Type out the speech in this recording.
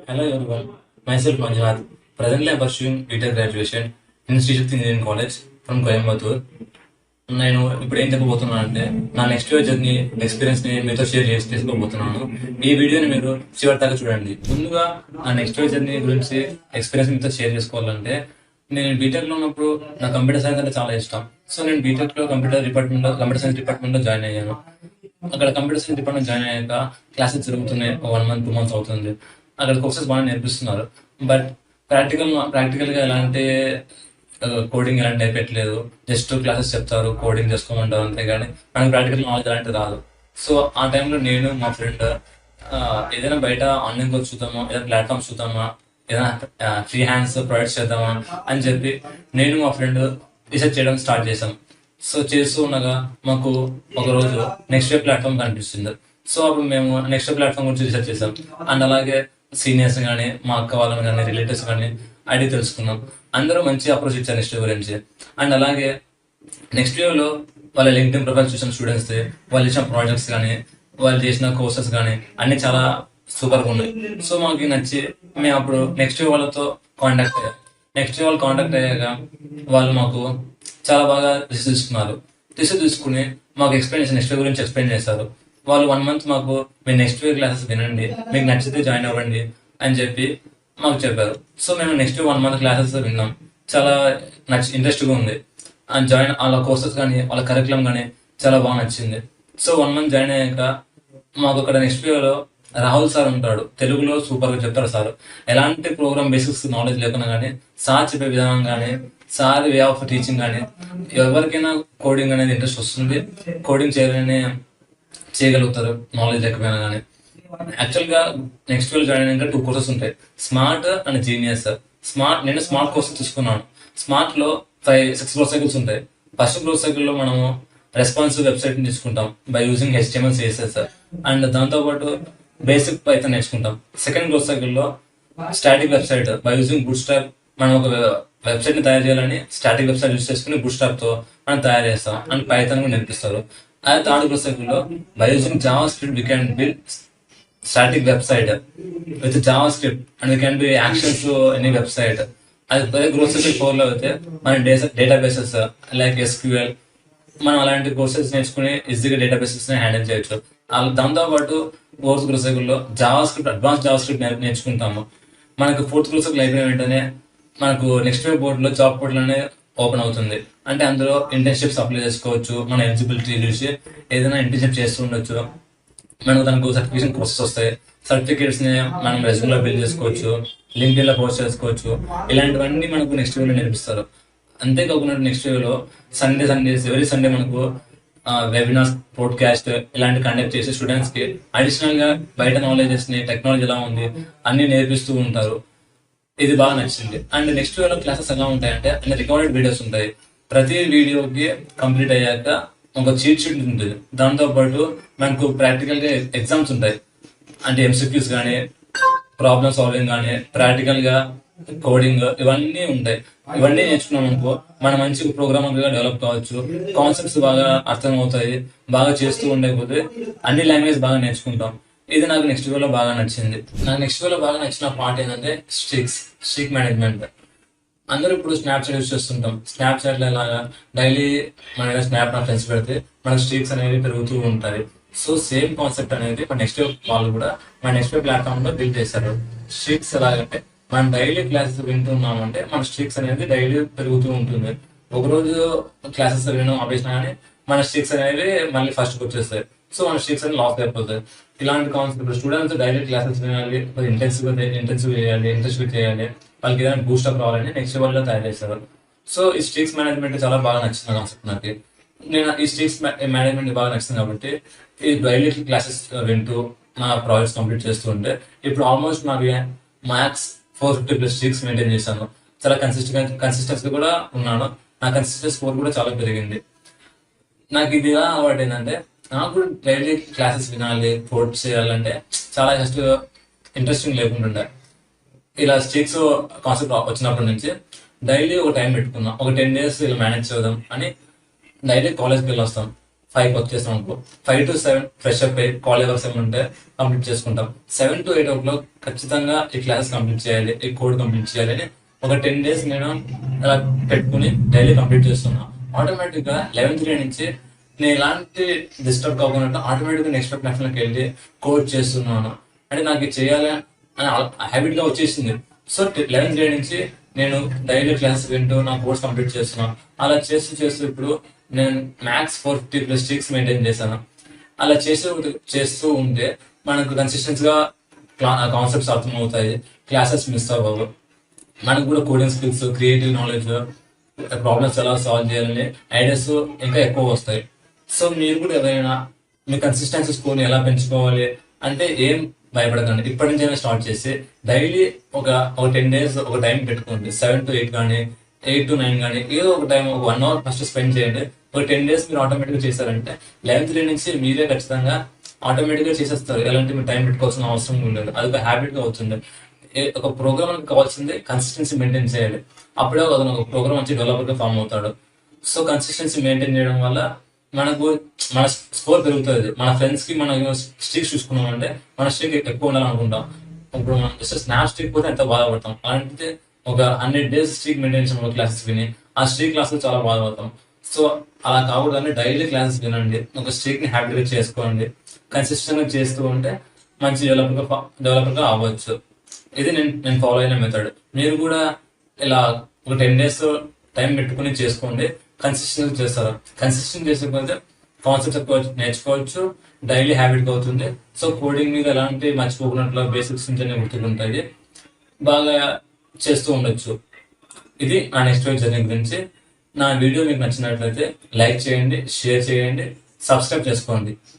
Hello everyone, myself Manjunath. Presently I am pursuing BTech graduation in Sri Engineering College from Coimbatore. నేను ఇప్పుడు ఏం చెప్పబోతున్నాను అంటే నా నెక్స్ట్ ఇయర్ జర్నీ ఎక్స్పీరియన్స్ ని మీతో షేర్ చేసుకోబోతున్నాను. ఈ వీడియోని మీరు చివరి దాకా చూడండి. ముందుగా నా నెక్స్ట్ ఇయర్ జర్నీ గురించి ఎక్స్పీరియన్స్ మీతో షేర్ చేసుకోవాలంటే నేను బీటెక్ లో ఉన్నప్పుడు నా కంప్యూటర్ సైన్స్ అంటే చాలా ఇష్టం. సో నేను బీటెక్ లో కంప్యూటర్ సైన్స్ డిపార్ట్మెంట్ లో జాయిన్ అయ్యాను. అక్కడ కంప్యూటర్ సైన్స్ డిపార్ట్మెంట్ జాయిన్ అయ్యాక క్లాసెస్ జరుగుతున్నాయి. 1 month 2 months అవుతుంది. అక్కడ కోర్సెస్ బాగా నేర్పిస్తున్నారు. బట్ ప్రాక్టికల్ గా ఎలాంటి కోడింగ్ ఎలాంటి నేర్పెట్టలేదు. జస్ట్ క్లాసెస్ చెప్తారు, కోడింగ్ చేసుకోమంటారు అంతే కానీ మనకి ప్రాక్టికల్ నాలెడ్జ్ అలాంటిది రాదు. సో ఆ టైంలో నేను మా ఫ్రెండ్ ఏదైనా బయట ఆన్లైన్ కోర్స్ చూద్దామా, ఏదైనా ప్లాట్ఫామ్స్ చూద్దామా, ఏదైనా ఫ్రీ హ్యాండ్స్ ప్రొవైడ్ చేద్దామా అని చెప్పి నేను మా ఫ్రెండ్ రీసెర్చ్ చేయడం స్టార్ట్ చేశాం. సో చేస్తూ ఉండగా మాకు ఒక రోజు నెక్స్ట్ డే ప్లాట్ఫామ్ కనిపిస్తుంది. సో అప్పుడు మేము నెక్స్ట్ డే ప్లాట్ఫామ్ గురించి రీసెర్చ్ చేసాం. అండ్ అలాగే సీనియర్స్ కానీ, మా అక్క వాళ్ళని కానీ, రిలేటివ్స్ కానీ అడిగి తెలుసుకున్నాం. అందరూ మంచి అప్రోచ్ ఇచ్చారు నెక్స్ట్ ఇయర్ గురించి. అండ్ అలాగే నెక్స్ట్ ఇయర్ లో వాళ్ళ లింక్డ్ఇన్ ప్రొఫైల్ చూసిన స్టూడెంట్స్ వాళ్ళు ఇచ్చిన ప్రాజెక్ట్స్ కానీ, వాళ్ళు చేసిన కోర్సెస్ కానీ అన్ని చాలా సూపర్గా ఉన్నాయి. సో మాకు నచ్చి మేము అప్పుడు నెక్స్ట్ ఇయర్ వాళ్ళతో కాంటాక్ట్ అయ్యాం. నెక్స్ట్ ఇయర్ వాళ్ళు కాంటాక్ట్ అయ్యాక వాళ్ళు మాకు చాలా బాగా రిసీవ్ తీసుకున్నారు. రిసీవ్ తీసుకుని మాకు నెక్స్ట్ ఇయర్ గురించి ఎక్స్ప్లెయిన్ చేశారు. వాళ్ళు 1 month మాకు మీరు నెక్స్ట్ ఇయర్ క్లాసెస్ వినండి, మీకు నచ్చితే జాయిన్ అవ్వండి అని చెప్పి మాకు చెప్పారు. సో మేము నెక్స్ట్ 1 month క్లాసెస్ విన్నాం. చాలా ఇంట్రెస్ట్గా ఉంది. అండ్ జాయిన్ వాళ్ళ కోర్సెస్ కానీ, వాళ్ళ కరికులం కానీ చాలా బాగా నచ్చింది. సో 1 month జాయిన్ అయ్యాక మాకు అక్కడ నెక్స్ట్ ఇయర్ లో రాహుల్ సార్ ఉంటాడు. తెలుగులో సూపర్ గా చెప్తారు సార్. ఎలాంటి ప్రోగ్రామ్ బేసిక్స్ నాలెడ్జ్ లేకున్నా కానీ సార్ చెప్పే విధానం కానీ, సార్ వే ఆఫ్ టీచింగ్ కానీ, ఎవరికైనా కోడింగ్ అనేది ఇంట్రెస్ట్ వస్తుంది, కోడింగ్ చేయగలుగుతారు నాలెడ్జ్ లేకపోయినా కానీ. యాక్చువల్ గా నెక్స్ట్ ఇయర్ జాయిన్ అయ్యాక 2 కోర్సెస్ ఉంటాయి, స్మార్ట్ అండ్ జీనియస్. నేను స్మార్ట్ కోర్స్ తీసుకున్నాను. స్మార్ట్ లో 5-6 గ్రోత్ సైకిల్స్ ఉంటాయి. ఫస్ట్ గ్రోత్ సైకిల్ లో మనము రెస్పాన్సివ్ వెబ్సైట్ ని తీసుకుంటాం by using HTML CSS and దాంతో పాటు బేసిక్ పైథాన్ నేర్చుకుంటాం. సెకండ్ గ్రోత్ సైకిల్ లో static website by using boot strap. మనం ఒక వెబ్సైట్ ని తయారు చేయాలని స్టాటిక్ వెబ్సైట్ యూజ్ చేసుకుని బూట్ స్ట్రాప్ తో మనం తయారు చేస్తాం అండ్ పైథాన్ కూడా నేర్పిస్తారు. అదే థర్డ్ గ్రోత్ సైకిల్ లో by using Java script we can build static website with Java script and we can be actions any website. అది గ్రోత్ సైకిల్ 4 లో అయితే మన డేటాబేసెస్ లైక్ SQL మనం అలాంటి కోర్సెస్ నేర్చుకుని ఈజీగా డేటాబేసెస్ ని హ్యాండిల్ చేయొచ్చు. దాంతో పాటు ఫోర్త్ గ్రోత్ సైకిల్ లో Java script, advance Java script నేర్చుకుంటాము. మనకు ఫోర్త్ గ్రోత్ సైకిల్ అయిపోయిన వెంటనే మనకు నెక్స్ట్ వెబ్ బోర్డ్ లో జాబ్ పోర్టల్ అనేది ఓపెన్ అవుతుంది. అంటే అందులో ఇంటర్న్షిప్స్ అప్లై చేసుకోవచ్చు. మన ఎలిజిబిలిటీ చూసి ఏదైనా ఇంటర్న్షిప్ చేస్తూ ఉండొచ్చు. మనకు దానికి సర్టిఫికేషన్ కోర్సెస్ వస్తాయి. సర్టిఫికేట్స్ ని మనం రెజ్యూమ్ లో బిల్డ్ చేసుకోవచ్చు, లింక్డ్ఇన్ లో పోస్ట్ చేసుకోవచ్చు. ఇలాంటివన్నీ మనకు నెక్స్ట్ ఇయర్ లో నేర్పిస్తారు. అంతేకాకుండా నెక్స్ట్ ఇయర్ లో సండేస్ ఎవరీ సండే మనకు వెబినార్స్, పోడ్కాస్ట్ ఇలాంటి కండక్ట్ చేసి స్టూడెంట్స్ కి అడిషనల్ గా బయట నాలెడ్జెస్ ని, టెక్నాలజీ ఎలా ఉంది అన్ని నేర్పిస్తూ ఉంటారు. ఇది బాగా నచ్చింది. అండ్ నెక్స్ట్ ఇయర్ లో క్లాసెస్ ఎలా ఉంటాయంటే అన్ని రికార్డెడ్ వీడియోస్ ఉంటాయి. ప్రతి వీడియోకి కంప్లీట్ అయ్యాక ఒక చీట్ షీట్ ఉంటుంది. దాంతో పాటు మనకు ప్రాక్టికల్ గా ఎగ్జామ్స్ ఉంటాయి. అంటే MCQs కానీ, ప్రాబ్లమ్ సాల్వింగ్ కానీ, ప్రాక్టికల్ గా కోడింగ్ ఇవన్నీ ఉంటాయి. ఇవన్నీ నేర్చుకున్నాం అనుకో మనం మంచి ప్రోగ్రామర్ గా డెవలప్ కావచ్చు. కాన్సెప్ట్స్ బాగా అర్థం అవుతాయి. బాగా చేస్తూ ఉండకపోతే అన్ని లాంగ్వేజ్ బాగా నేర్చుకుంటాం. ఇది నాకు నెక్స్ట్ ఇయర్ లో బాగా నచ్చింది. నాకు నెక్స్ట్ ఇయర్ లో బాగా నచ్చిన పార్ట్ ఏంటంటే స్ట్రీక్ మేనేజ్మెంట్. అందరూ ఇప్పుడు స్నాప్చాట్ యూజ్ చేస్తుంటాం. స్నాప్చాట్ లో ఎలాగా డైలీ మన స్నాప్ నా ఫ్రెండ్స్ పెడితే మనకు స్ట్రీక్స్ అనేవి పెరుగుతూ ఉంటాయి. సో సేమ్ కాన్సెప్ట్ అనేది మన నెక్స్ట్ వాళ్ళు కూడా మన నెక్స్ట్ ప్లాట్ఫామ్ లో బిల్డ్ చేశారు. స్ట్రీక్స్ ఎలాగంటే మనం డైలీ క్లాసెస్ వింటున్నామంటే మన స్ట్రీక్స్ అనేది డైలీ పెరుగుతూ ఉంటుంది. ఒక రోజు క్లాసెస్ వినడం ఆపేసినా కానీ మన స్ట్రీక్స్ అనేవి మళ్ళీ ఫస్ట్ వచ్చేస్తాయి. సో మన స్ట్రీక్స్ అనేది లాస్ అయిపోతాయి. ఇలాంటి కాన్సెప్ట్ స్టూడెంట్స్ డైలీ క్లాసెస్ వినాలి, ఇంటెన్సివ్ చేయాలి, వాళ్ళకి ఏదైనా బూస్టప్ రావాలని నెక్స్ట్ వాళ్ళు తయారు చేస్తారు. సో ఈ స్ట్రీక్స్ మేనేజ్మెంట్ చాలా బాగా నచ్చిన కాన్సెప్ట్ నాకు. నేను ఈ స్ట్రీక్స్ మేనేజ్మెంట్ బాగా నచ్చింది కాబట్టి ఈ డైలీ క్లాసెస్ వింటూ నా ప్రాజెక్ట్స్ కంప్లీట్ చేస్తూ ఉంటే ఇప్పుడు ఆల్మోస్ట్ నాకు మ్యాథ్స్ 450+ స్ట్రీక్స్ మెయింటైన్ చేశాను. చాలా కన్సిస్టెన్సీ కూడా ఉన్నాను. నా కన్సిస్టెన్సీ స్కోర్ కూడా చాలా పెరిగింది. నాకు ఇది ఎలా అలవాటు ఏంటంటే నాకు డైలీ క్లాసెస్ వినాలి, కోడ్ చేయాలంటే చాలా జస్ట్ ఇంట్రెస్టింగ్ లేకుంటుండే. ఇలా స్ట్రీక్స్ కాన్సెప్ట్ వచ్చినప్పటి నుంచి డైలీ ఒక టైం పెట్టుకున్నాం. ఒక 10 days ఇలా మేనేజ్ చేద్దాం అని డైలీ కాలేజ్కి వెళ్ళి వస్తాం. 5కి వచ్చేస్తాం అనుకో, 5 to 7 ఫ్రెష్ అప్ అయ్యి కాలేజ్ వర్క్స్ ఏమైనా ఉంటే కంప్లీట్ చేసుకుంటాం. 7 to 8 ఖచ్చితంగా ఈ క్లాసెస్ కంప్లీట్ చేయాలి, ఈ కోడ్ కంప్లీట్ చేయాలి అని ఒక 10 days నేను అలా పెట్టుకుని డైలీ కంప్లీట్ చేస్తున్నా. ఆటోమేటిక్ గా 11th నుంచి నేను ఎలాంటి డిస్టర్బ్ కాకుండా ఆటోమేటిక్ గా నెక్స్ట్ ప్లాట్ఫామ్కి వెళ్ళి కోడ్ చేస్తున్నాను. అంటే నాకు ఇది చేయాలి అని హ్యాబిట్ గా వచ్చేసింది. సో 11th grade నుంచి నేను డైలీ క్లాస్ వింటూ నా కోర్స్ కంప్లీట్ చేస్తున్నాను. అలా చేస్తూ ఇప్పుడు నేను మ్యాథ్స్ 450+ స్ట్రీక్స్ మెయింటైన్ చేశాను. అలా చేస్తూ ఉంటే మనకు కన్సిస్టెన్సీగా కాన్సెప్ట్స్ అర్థం అవుతాయి, క్లాసెస్ మిస్ అవ్వవు. మనకు కూడా coding skills, creative knowledge, problems ఎలా సాల్వ్ చేయాలని ఐడియాస్ ఇంకా ఎక్కువ వస్తాయి. సో మీరు కూడా ఏదైనా మీ కన్సిస్టెన్సీ స్కోర్ని ఎలా పెంచుకోవాలి అంటే ఏం భయపడకండి. ఇప్పటి నుంచైనా స్టార్ట్ చేసి డైలీ ఒక 10 days ఒక టైం పెట్టుకోండి. 7 to 8 కానీ 8 to 9 కానీ ఏదో ఒక టైం, ఒక 1 hour ఫస్ట్ స్పెండ్ చేయండి. ఒక 10 days మీరు ఆటోమేటిక్గా చేశారంటే 11th grade నుంచి మీరే ఖచ్చితంగా ఆటోమేటిక్గా చేసేస్తారు. ఎలాంటి మీరు టైం పెట్టుకోవాల్సిన అవసరం ఉండదు. అది ఒక హ్యాబిట్ గా అవుతుంది. ఒక ప్రోగ్రామ్ కావాల్సింది కన్సిస్టెన్సీ మెయింటైన్ చేయాలి. అప్పుడే అతను ఒక ప్రోగ్రామ్ వచ్చి డెవలపర్ గా ఫామ్ అవుతాడు. సో కన్సిస్టెన్సీ మెయింటైన్ చేయడం వల్ల మనకు మన స్కోర్ పెరుగుతుంది. మన ఫ్రెండ్స్ కి మనం స్ట్రీక్ చూసుకున్నాం అంటే మన స్ట్రీక్ ఎక్కువ ఉండాలనుకుంటాం. ఇప్పుడు మనం జస్ట్ స్నాప్ స్ట్రీక్ పోతే ఎంత బాధపడతాం. అలాంటిది ఒక 100 days స్ట్రీక్ మెయింటైన్ చేసిన క్లాసెస్ విని ఆ స్ట్రీక్ క్లాస్ లో చాలా బాధపడతాం. సో అలా కాకూడదని డైలీ క్లాసెస్ వినండి, ఒక స్ట్రీక్ ని హ్యాబిట్ గా చేసుకోండి. కన్సిస్టెంట్ గా చేస్తూ ఉంటే మంచి డెవలపర్ గా అవ్వచ్చు. ఇది నేను ఫాలో అయిన మెథడ్. మీరు కూడా ఇలా ఒక 10 days టైం పెట్టుకుని చేసుకోండి. కన్సిస్టెంట్ చేస్తారు. కన్సిస్టెంట్ చేసేకపోతే కాన్సెప్ట్స్ ఎక్కువ నేర్చుకోవచ్చు, డైలీ హ్యాబిట్ అవుతుంది. సో కోడింగ్ మీద ఎలాంటి మర్చిపోకున్నట్లు బేసిక్స్ నుంచి గుర్తుకుంటాయి, బాగా చేస్తూ ఉండొచ్చు. ఇది నా నెక్స్ట్ వీక్ జర్నీ గురించి. నా వీడియో మీకు నచ్చినట్లయితే లైక్ చేయండి, షేర్ చేయండి, సబ్స్క్రైబ్ చేసుకోండి.